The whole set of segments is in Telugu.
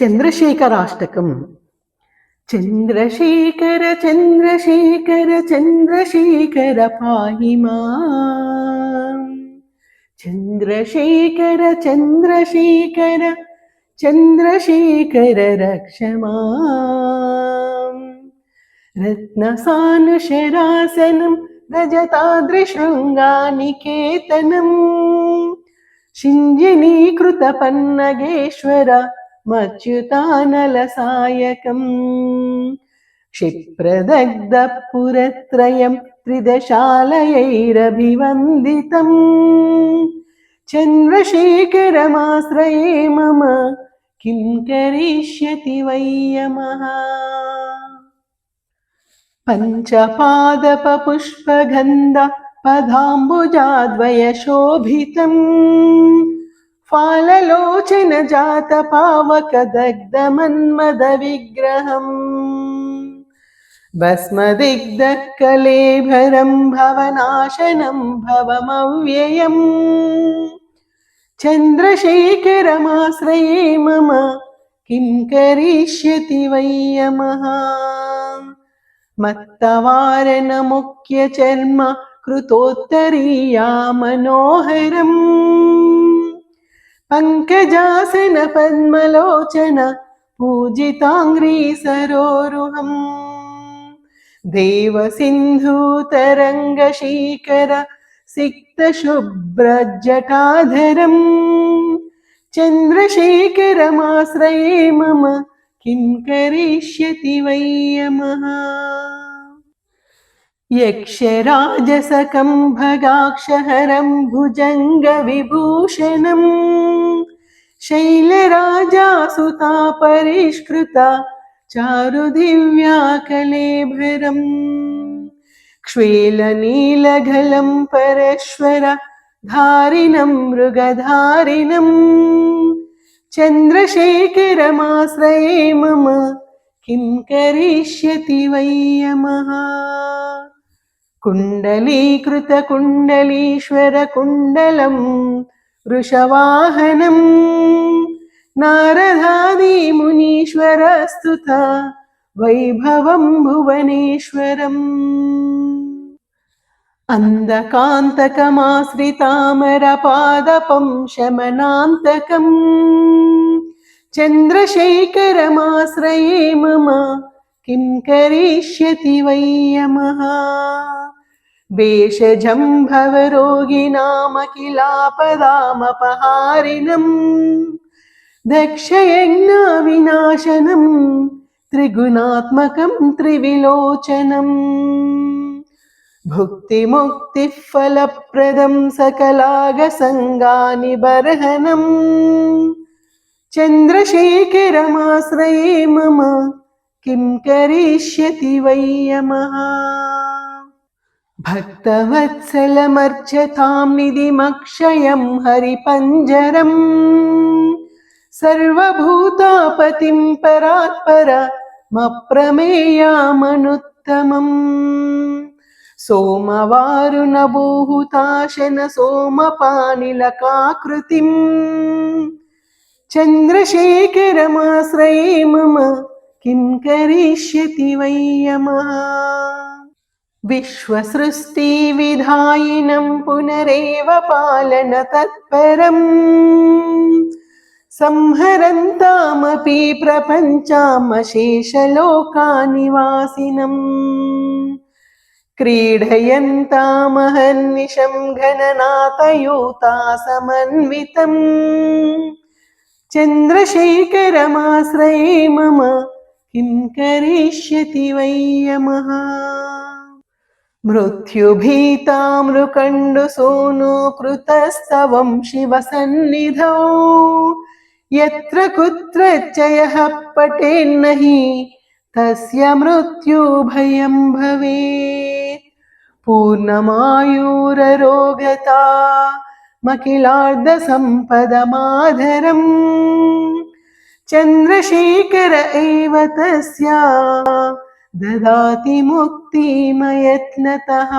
చంద్రశేఖరాష్టకం. చంద్రశేఖర చంద్రశేఖర చంద్రశేఖర పాహి మాం. చంద్రశేఖర చంద్రశేఖర చంద్రశేఖర రక్ష మాం. రత్నసానుశరాసనం రజతాద్రిశృంగానికేతనం సింజనీకృతపన్నగేశ్వర మచ్యుతానలసాయకం. క్షిప్రదగ్ధపురత్రయం త్రిదశాలయైరభివందితం. చంద్రశేఖరమాశ్రయే మమ కిం కరిష్యతి వై యమః. పంచపాదపపుష్పగంధ పదాంబుజాద్వయశోభితం. ఫాలలోచన జాత పావక దగ్ధ మన్మద విగ్రహం. భస్మదిగ్ధ కళేభరం భవనాశనం భవమవ్యయం. చంద్రశేఖరమాశ్రయే మమ కిం కరిష్యతి వై యమః. మత్తవారణ ముఖ్య చర్మ కృతోత్తరీయా మనోహరం. పంకజాసన పద్మలోచన పూజితాంగ్రీ సరోరుహం. దేవసింధూతరంగశీకర సిక్త శుభ్రజటాధరం. చంద్రశేఖరమాశ్రయే మమ కిం కరిష్యతి వై యమః. యక్షరాజసకం భగాక్షహరం భుజంగ విభూషణం. శైలరాజాసుతా పరిష్కృత చారు దివ్యాకళేభరం. క్ష్వేలనీలగలం పరశ్వర ధారిణం మృగధారిణం. చంద్రశేఖరమాశ్రయే మమ కిం కరిష్యతి వై యమః. కుండలీకృత కుండలీశ్వర కుండలం వృషవాహనం. నారదాది మునీశ్వర స్తుత వైభవం భువనేశ్వరం. అందకాంతకమాశ్రితామర పాదపం శమనాంతకం. చంద్రశేఖరమాశ్రయే మమ కిం కరిష్యతి వై యమః. భేషజం భవరోగిణామఖిలాపదామపహారిణం. దక్షయజ్ఞవినాశనం త్రిగుణాత్మకం త్రివిలోచనం. భుక్తిముక్తిఫలప్రదం సకలాగసంగాని బర్హనం. చంద్రశేఖరమాశ్రయే మమ కిం కరిష్యతి వై యమః. భక్తవత్సలమర్చతాం నిధిమక్షయం హరిపంజరం. సర్వభూతాపతిం పరాత్పరమప్రమేయామనుత్తమం. సోమవారుణభూహుతాశన సోమపానిలకాకృతిం. చంద్రశేఖరమాశ్రయే మమ కిం కరిష్యతి వై యమః. విశ్వసృష్టి విధాయినం పునరేవ పాలన తత్పరం. సంహరంతామపి ప్రపంచామశేషలోకానివాసినం. క్రీడయంతామహర్నిశం ఘననాథయూతా సమన్వితం. చంద్రశేఖరమాశ్రయే మమ కిం కరిష్యతి వై యమః. మృత్యుభీతామృకండుసూనూకృతస్తవం శివసన్నిధౌ. యత్ర కుత్రచ్చయః పఠేన్నహి తస్య మృత్యుభయం భవేత్. పూర్ణమాయూరరోగతా మఖిలార్ధసంపదమాధరం. చంద్రశేఖర ఏవ తస్యా దదాతి ముక్తిమయత్నతః.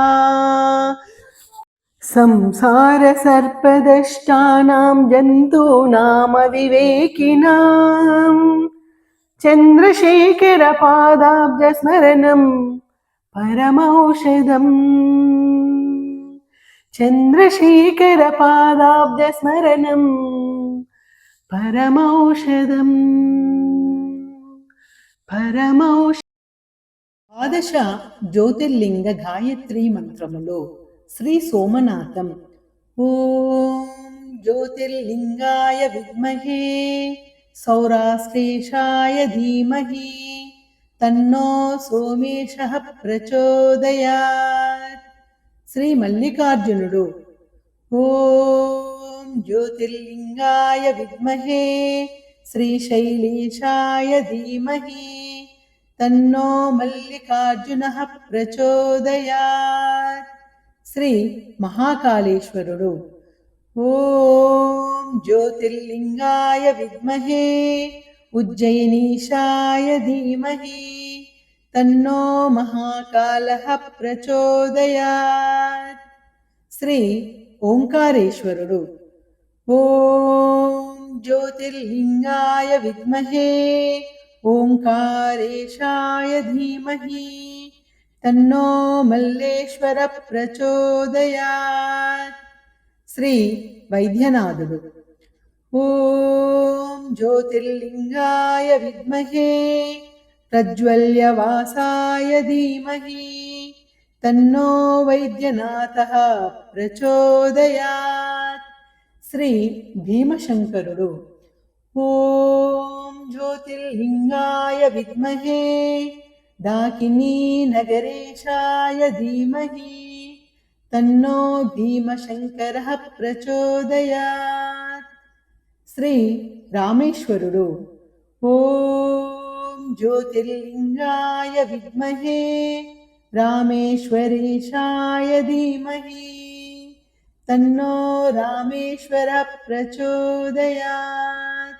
संसारसर्पदष्टानां जन्तूनामविवेकिनां चन्द्रशेखरपादाब्जस्मरणं परमौषधम् चन्द्रशेखरपादाब्जस्मरणं परमौषधम् ద్వాదశ జ్యోతిర్లింగ గాయత్రి మంత్రములో శ్రీ సోమనాథం ఓం జ్యోతిర్లింగాయ విద్మహే సౌరాష్ట్రేశాయ ధీమహి తన్నో సోమేశః ప్రచోదయాత్. శ్రీ మల్లికార్జునుడు ఓం జ్యోతిర్లింగాయ విద్మహే శ్రీశైలేశాయ ధీమహి తన్నో మల్లికార్జునః ప్రచోదయాత్. శ్రీ మహాకాళేశ్వరుడు ఓం జ్యోతిర్లింగాయ విద్మహే ఉజ్జయినీశాయ ధీమహి తన్నో మహాకాళః ప్రచోదయాత్. శ్రీ ఓంకారేశ్వరుడు ఓం జ్యోతిర్లింగాయ విద్మహే ఓంకారేశాయ ధీమహి తన్నో మల్లేశ్వర ప్రచోదయాత్. శ్రీ వైద్యనాథుడు ఓం జ్యోతిర్లింగాయ విద్మహే ప్రజ్వల్యవాసాయ ధీమహి తన్నో వైద్యనాథః ప్రచోదయాత్. శ్రీ భీమశంకరుడు ఓం జ్యోతిర్లింగాయ విద్మహే డాకినీ నగరేశాయ ధీమహి తన్నో భీమశంకరః ప్రచోదయాత్. శ్రీ రామేశ్వరుడు ఓం జ్యోతిర్లింగాయ విద్మహే రామేశ్వరేశాయ ధీమహి తన్నో రామేశ్వర ప్రచోదయాత్.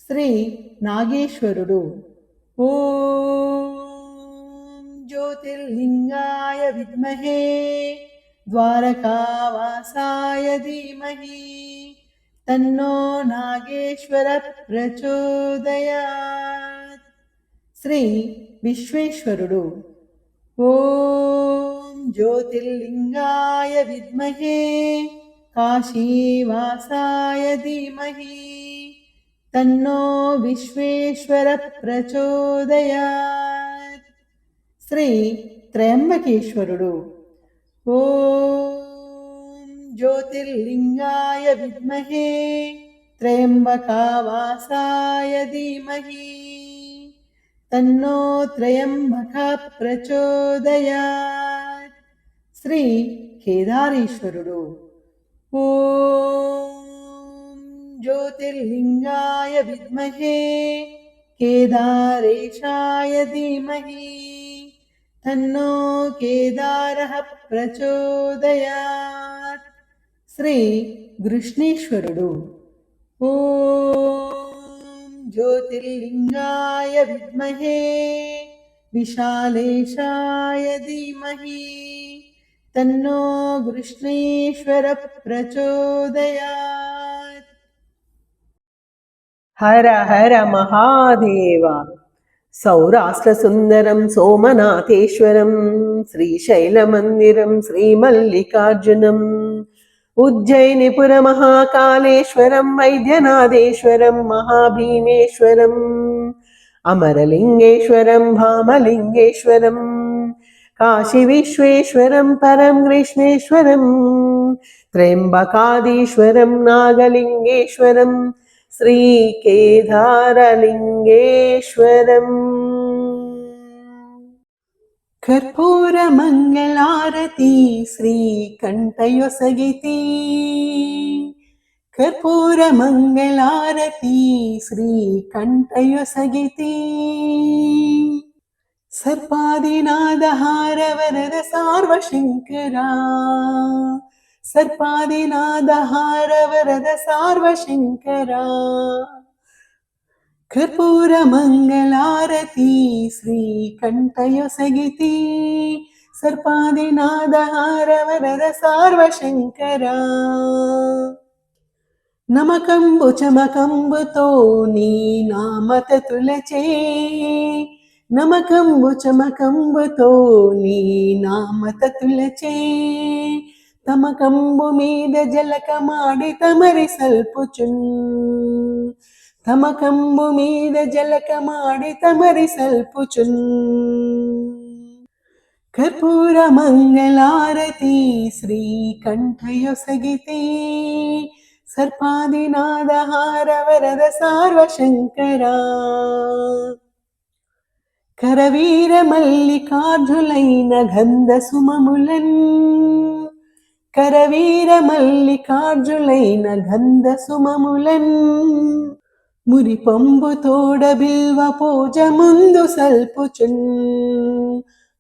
శ్రీ నాగేశ్వరుడు ఓం జ్యోతిర్లింగాయ విద్మహే ద్వారకావాసాయ ధీమహి తన్నో నాగేశ్వర ప్రచోదయాత్. శ్రీ విశ్వేశ్వరుడు ఓం జ్యోతిర్లింగాయ విద్మహే కాశీవాసాయ ధీమహి తన్నో విశ్వేశ్వర ప్రచోదయాత్. శ్రీ త్రయంబకేశ్వరుడు ఓం జ్యోతిర్లింగాయ విద్మహే త్రయంబకావాసాయ ధీమహి తన్నో త్రయంబక ప్రచోదయాత్. శ్రీ కేదారేశ్వరుడు ఓం జ్యోతిర్లింగాయ విద్మహే కేదారేశాయ ధీమహి తన్నో కేదారః ప్రచోదయాత్. శ్రీ గృష్ణేశ్వరుడు ఓం జ్యోతిర్లింగాయ విద్మహే విశాలేశాయ ధీమహి తన్నో గృష్ణేశ్వర ప్రచోదయాత్. హర హర మహాదేవ. సౌరాష్ట్రసుందరం సోమనాథేశ్వరం శ్రీశైలమందిరం శ్రీమల్లికార్జునం ఉజ్జయినిపురమహాకాళేశ్వరం వైద్యనాథేశ్వరం మహాభీమేశ్వరం అమరలింగేశ్వరం భామలింగేశ్వరం కాశీవిశ్వేశ్వరం పరం కృష్ణేశ్వరం త్రయంబకాదీశ్వరం నాగలింగేశ్వరం శ్రీకేదారలింగేశ్వరం. కర్పూరమంగళారతి శ్రీకంఠయొసగితి కర్పూరమంగళారతి శ్రీకంఠయొసగితి सर्पादिनादहार वरद सार्वशङ्करा सर्पादिनादहार वरद सार्वशङ्करा कर्पूरमङ्गलारती श्रीकण्ठयొసగితి सर्पादिनादहार वरद सार्वशङ्करा నమకంబు చమకంబుతో నీ నామత తులచే నమకంబు చమకంబుతో నీ నామత తులచే తమకంబు మీద జలకమాడి తమరి సల్పుచున్ తమకంబు మీద జలకమాడి తమరి సల్పుచున్ కర్పూర మంగళారతి శ్రీకంఠయొసగితే सर्पादिनादहार वरद सार्वशङ्करा करवीर मल्लिकार्जुलैन गन्ध सुममुलन् करवीर मल्लिकार्जुलैन गन्ध सुममुलन् मुरिपंबु तोड बिल्व पूज मुंदु सल्पुचुन्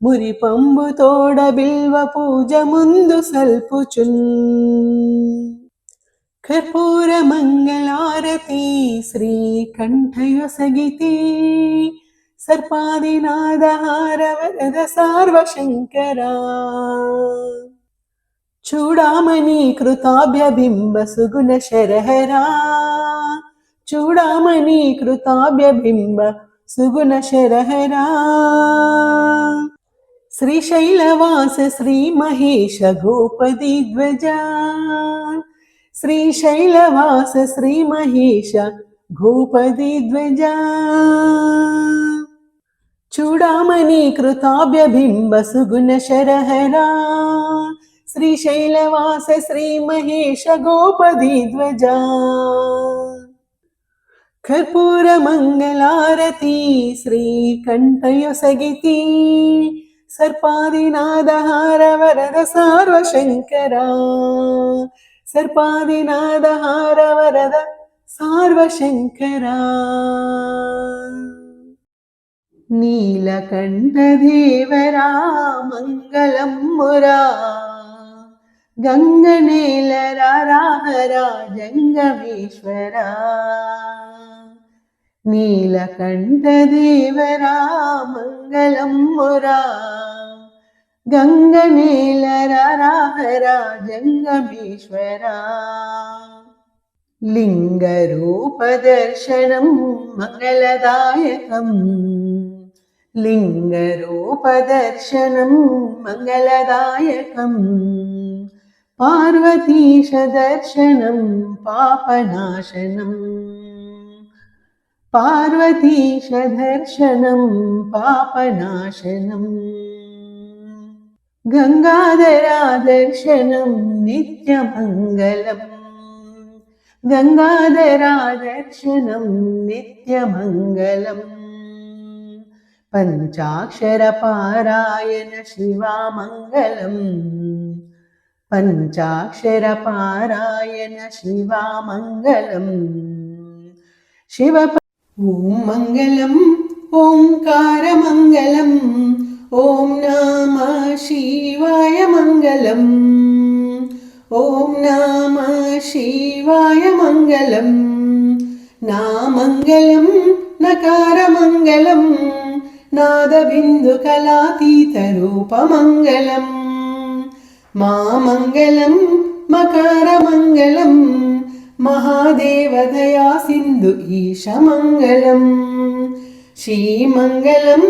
मुरिपंबु तोड बिल्व पूज मुंदु सल्पुचुन् कर्पूर मंगलारती श्रीकंठयొసగితే सर्पादिनादहार वरद सार्वशङ्करा चूडामणि कृताभ्यबिम्ब सुगुण शरहरा चूडामणि कृताभ्यबिम्ब सुगुण शरहरा श्रीशैलवास श्री महेश गोपदी ध्वजा श्रीशैलवास श्री महेश गोपदी ध्वजा चूडामणि कृताभ्यबिम्ब सुगुण शरहरा श्रीशैलवास श्री महेश गोपदी ध्वजा कर्पूर मंगलारती श्रीकंठयొసగితే सर्पादिनादहार वरद सार्वशङ्करा सर्पादिनादहार वरद सार्वशङ्करा नीलकण्ठदेवरा मङ्गलं मुरा गङ्गनेलराहरा जङ्गमेश्वरा नीलकण्ठदेवरा मङ्गलं मुरा गङ्गनेलराहरा जङ्गमेश्वरा लिङ्गरूपदर्शनं मङ्गलदायकम् लिङ्गरूपदर्शनं मङ्गलदायकम् पार्वतीशदर्शनं पापनाशनम् पार्वतीशदर्शनं पापनाशनम् गंगाधरादर्शनं नित्यमङ्गलम् गंगाधरादर्शनं नित्यमङ्गलम् पञ्चाक्षरपारायण शिवामङ्गलम् पञ्चाक्षरपारायण शिवामङ्गलम् शिव ॐ मङ्गलम् ओङ्कारमङ्गलम् ॐ नमः शिवाय मङ्गलम् ॐ नमः शिवाय मङ्गलम् नामङ्गलं नकारमङ्गलम् नादबिन्दुकलातीतरूपमङ्गलम् मामङ्गलं मकारमङ्गलम् महादेवदया सिन्धु ईशमङ्गलम् श्रीमङ्गलं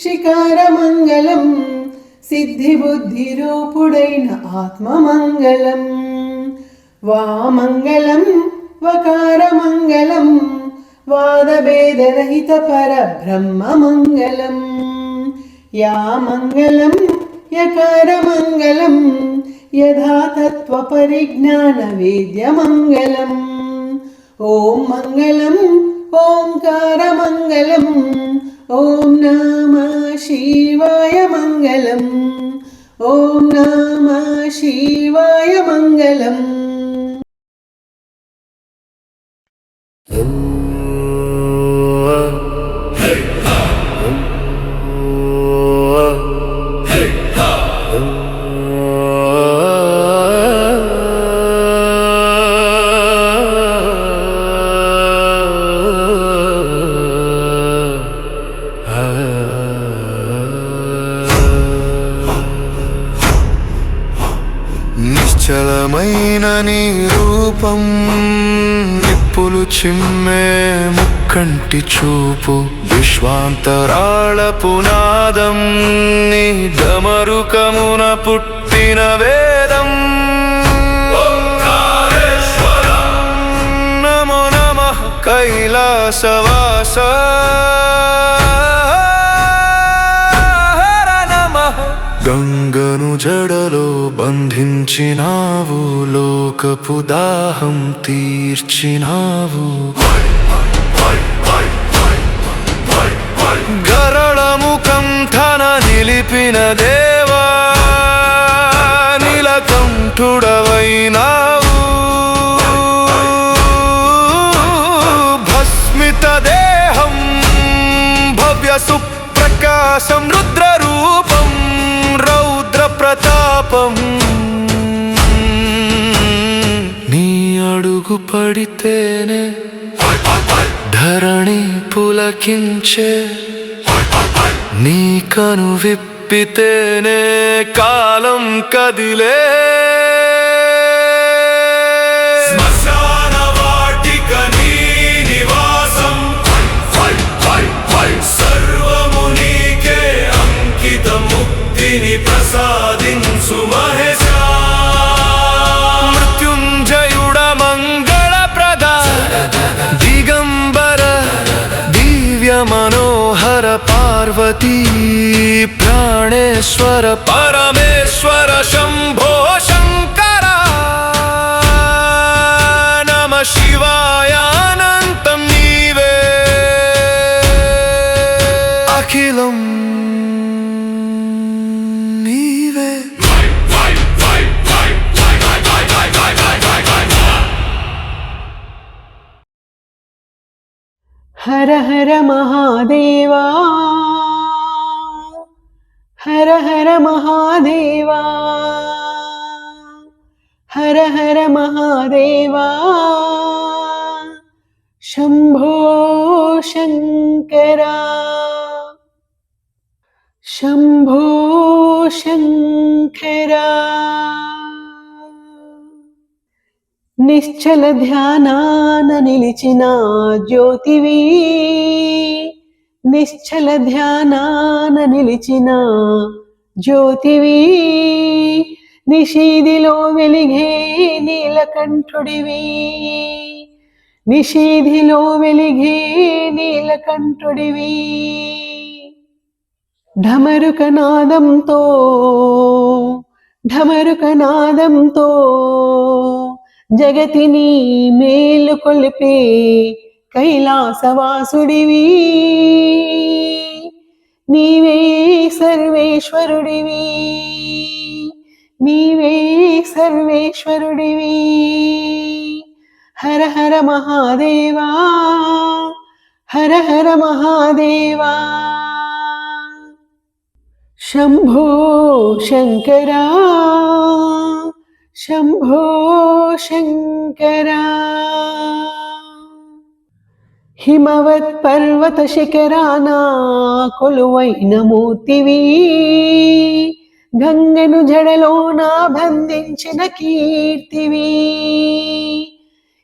शिकारमङ्गलं सिद्धिबुद्धिरूपुडैन आत्ममङ्गलं वामङ्गलं वकारमङ्गलं वादभेदरहित परब्रह्ममङ्गलं यामङ्गलं यकारमङ्गलं यथातत्त्वपरिज्ञानवेद्यमङ्गलम् ॐ मङ्गलम् ओङ्कारमङ्गलम् ॐ नमः शिवाय मङ्गलम् ॐ नमः शिवाय मङ्गलम् నీ రూపం, నిప్పులు చిమ్మే ముక్కంటి చూపు, విశ్వాంతరాళ పునాదం నీ డమరుకమున పుట్టిన వేదం. నమో నమః కైలాసవాస, గంగను జడలో బంధించినావు, లోకపు దాహం తీర్చినావు. గరళముఖం ధన నిలిపిన దేవా, నీలకంఠుడవైనావు. భస్మిత దేహం భవ్య సుప్రకాశం, రుద్ర రూపం రౌద్ర ప్రతాపం. నీ అడుగు పడితేనే ధరణి పులకించే, నీ కను విప్పితేనే కాలం కదిలే. ప్రసాదించు మహేశ, మృత్యుంజయుడ మంగళ ప్రద, దిగంబర దివ్య మనోహర, పార్వతీ ప్రాణేశ్వర పరమేశ్వర శంభో శంకర. నమ శివాయ అనంతం నీవే, అఖిలం హర హర మహాదేవా, హర హర మహాదేవా, హర హర మహాదేవా. శంభో శంకర, శంభో శంకర. నిశ్చల ధ్యానాన నిలిచిన జ్యోతివి, నిశ్చల ధ్యానాన నిలిచిన జ్యోతివి, నిషీదిలో వెలిగే నీలకంఠుడివి, నిషీధిలో వెలిగే నీలకంఠుడివి. ఢమరుకనాదంతో ఢమరుకనాదంతో జగతిని మేలు కొలిపే కైలాసవాసుడివి, నీవే సర్వేశ్వరుడివి, నీవే సర్వేశ్వరుడివి. హర హర మహాదేవా, హర హర మహాదేవా. శంభో శంకర, శంభో శంకర. హిమవత్ పర్వత శిఖరాన కొలువైన మూర్తివి, గంగను జడలోన బంధించిన కీర్తివి.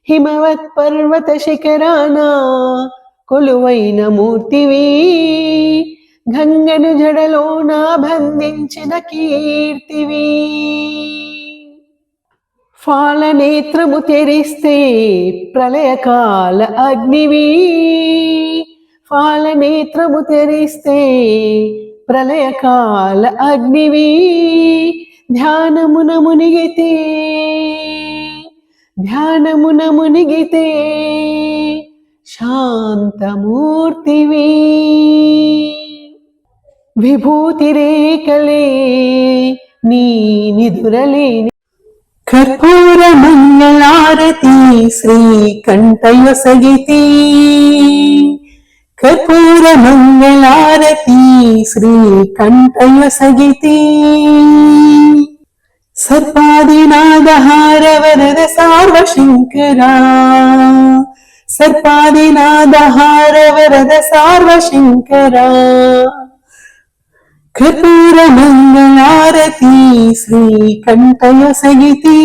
హిమవత్ పర్వత శిఖరాన కొలువైన మూర్తివి, గంగను జడలోన బంధించిన కీర్తివి. ఫాలనేత్రము తెరిస్తే ప్రళయకాల అగ్నివి, ఫాలనేత్రము తెరిస్తే ప్రళయకాల అగ్నివి. ధ్యానమున మునిగితే ధ్యానమున మునిగితే శాంతమూర్తివి. విభూతి రేఖలే నీ నిదురలేని కర్పూర మంగళారతి శ్రీకంఠయొసగితి, కర్పూర మంగళారతి శ్రీకంఠయొసగితి. సర్పాదినాదహార వరద సార్వశంకరా, సర్పాదినాదహార వరద సార్వశంకరా. కర్పూర మంగళారతి శ్రీకంఠయొసగితి,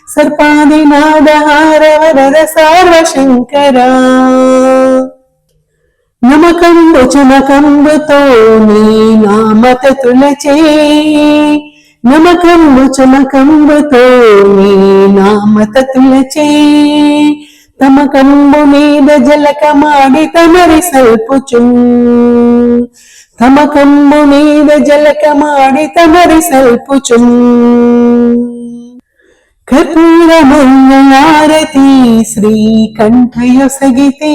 సర్పాదినాదహారవరద సార్వశంకరా నమకంబు చమకంబుతో నీ నామతతులచే నమకంబు చమకంబుతో నీ నామతతులచే తమకంబు మీద జలకమాడి తమరి సల్పుచున్ తమకంబు మీద జలకమాడి తమరి సల్పుచున్ కర్పూరమంగళారతి శ్రీకంఠయొసగితే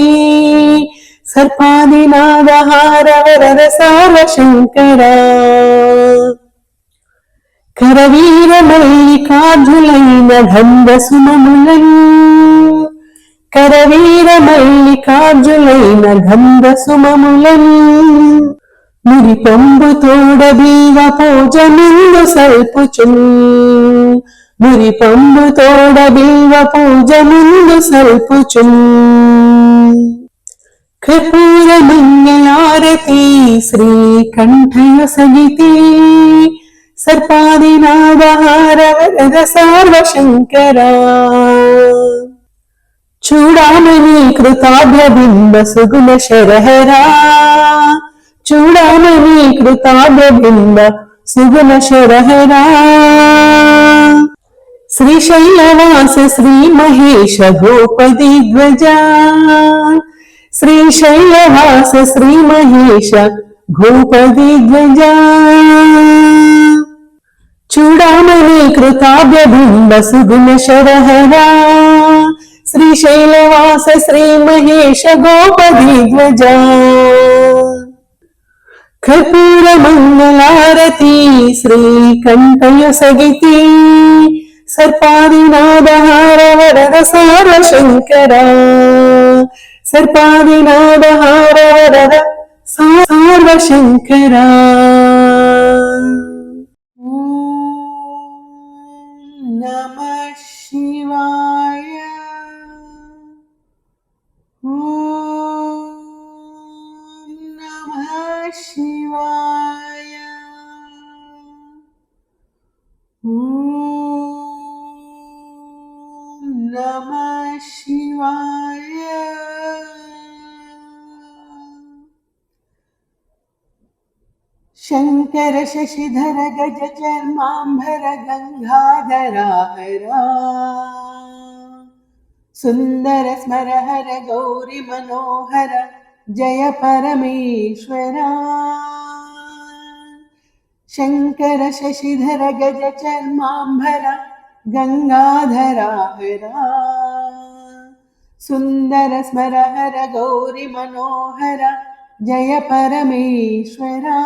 సర్పాదినాదహారవరద సార్వశంకరా కరవీరమల్లికార్జులైన గంధసుమములన్ కరవీరమల్లికార్జులైన గంధసుమములన్ మురిపొంబు తోడ బీవ పూజమిందు సల్పుచున్ మురిపొంబు తోడ బీవ పూజమిందు సల్పుచున్ కర్పూరమంగళారతి శ్రీకంఠయొసగితే సర్పాదినాదహారవరద సార్వశంకరా చూడామణి కృతాభ్యబింబ సుగుణ శరహరా చూడామణి కృతాభ్యబింబ సుగుణ శరహరా శ్రీశైలవాస శ్రీ మహేశ భూపతి ధ్వజ శ్రీశైలవాస శ్రీ మహేశ భూపతి ధ్వజ చూడామణి కృతాభ్యబింబ సుగుణ శరహరా శ్రీశైలవాస శ్రీ మహేశ గోపతి ధ్వజ కర్పూరమంగళారతి శ్రీకంఠయొసగితే సర్పాదినాదహారవరద సార్వశంకరా సర్పాదినాదహారవరద సార్వశంకరా నమః శివాయ నమః శివాయ నమః శివాయ శంకర శశిధర గజ చర్మాంబర గంగాధరాహరా సుందర స్మరహర గౌరి మనోహర జయ పరమేశ్వరా శంకర శశిధర గజ చర్మాంబర గంగాధరాహరా సుందర స్మరహర గౌరి మనోహర జయ పరమేశ్వరా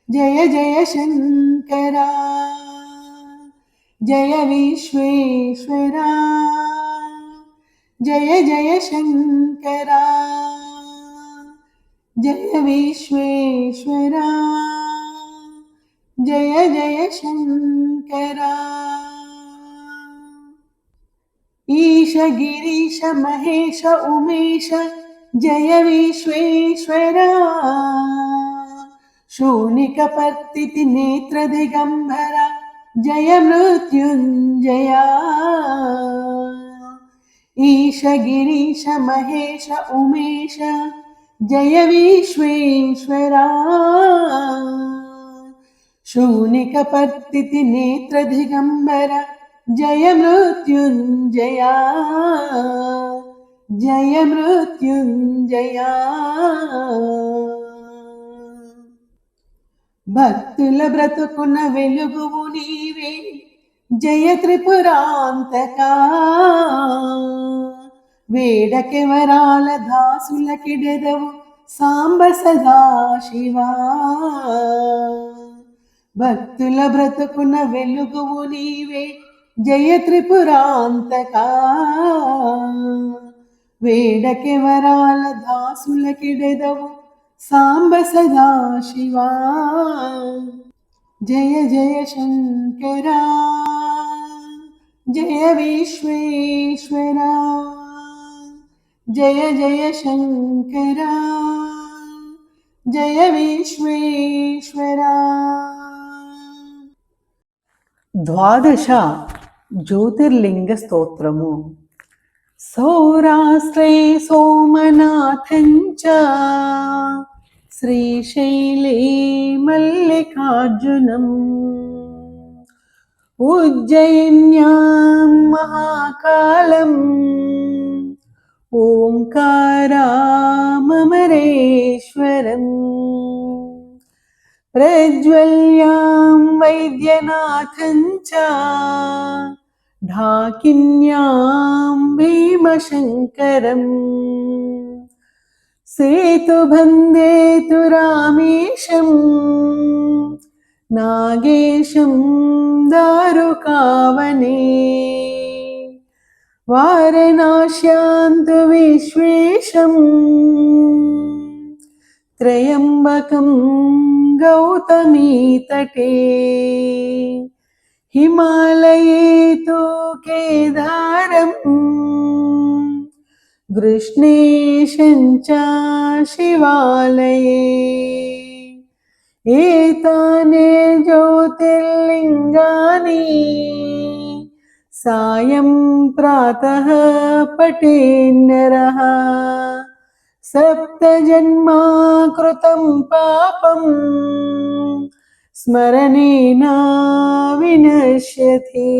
జయ జయ శంకరా జయ విశ్వేశ్వరా జయ జయ శంకరా జయ విశ్వేశ్వరా జయ జయ శంకరా ఈశ గిరీశ మహేశ ఉమేశ జయ విశ్వేశ్వరా శూనికపర్తితి నేత్ర దిగంబర జయ మృత్యుంజయా ఈశ గిరీశ మహేశ ఉమేశ జయ విశ్వేశ్వరా శూనికపర్తితి నేత్ర దిగంబర జయ మృత్యుంజయా జయ మృత్యుంజయా భక్తుల బ్రతుకున వెలుగువు నీవే జయ త్రిపురాంతకా వేడకెవరాల దాసులకిడెదవు సాంబ సదా శివా భక్తుల బ్రతుకున వెలుగువు నీవే జయ త్రిపురాంతకా వేడకెవరాల దాసులకిడెదవు సాంబ సదా శివా జయ జయ శంకరా జయ విశ్వేశ్వరా జయ జయ శంకరా జయ విశ్వేశ్వరా ద్వాదశ జ్యోతిర్లింగ స్తోత్రము. సౌరాష్ట్రే సోమనాథం చ శ్రీశైలే మల్లికార్జునం ఉజ్జయిన్యాం మహాకాలం ఓంకారామరేశ్వరం ప్రజ్వల్యాం వైద్యనాథం చ ఢాకిన్యాం భీమశంకరం సేతుబందేతు రామేశం నాగేశం దారుకావనే వారణాస్యాంతు విశ్వేశం త్రయంబకం గౌతమీతటే హిమాలయే తు కేదారం కృష్ణేశం చ శివాలయే ఏతానే జ్యోతిర్లింగాని సాయం ప్రాతః పఠేన్నరః సప్తజన్మా కృతం పాపం స్మరణేన వినశ్యతి.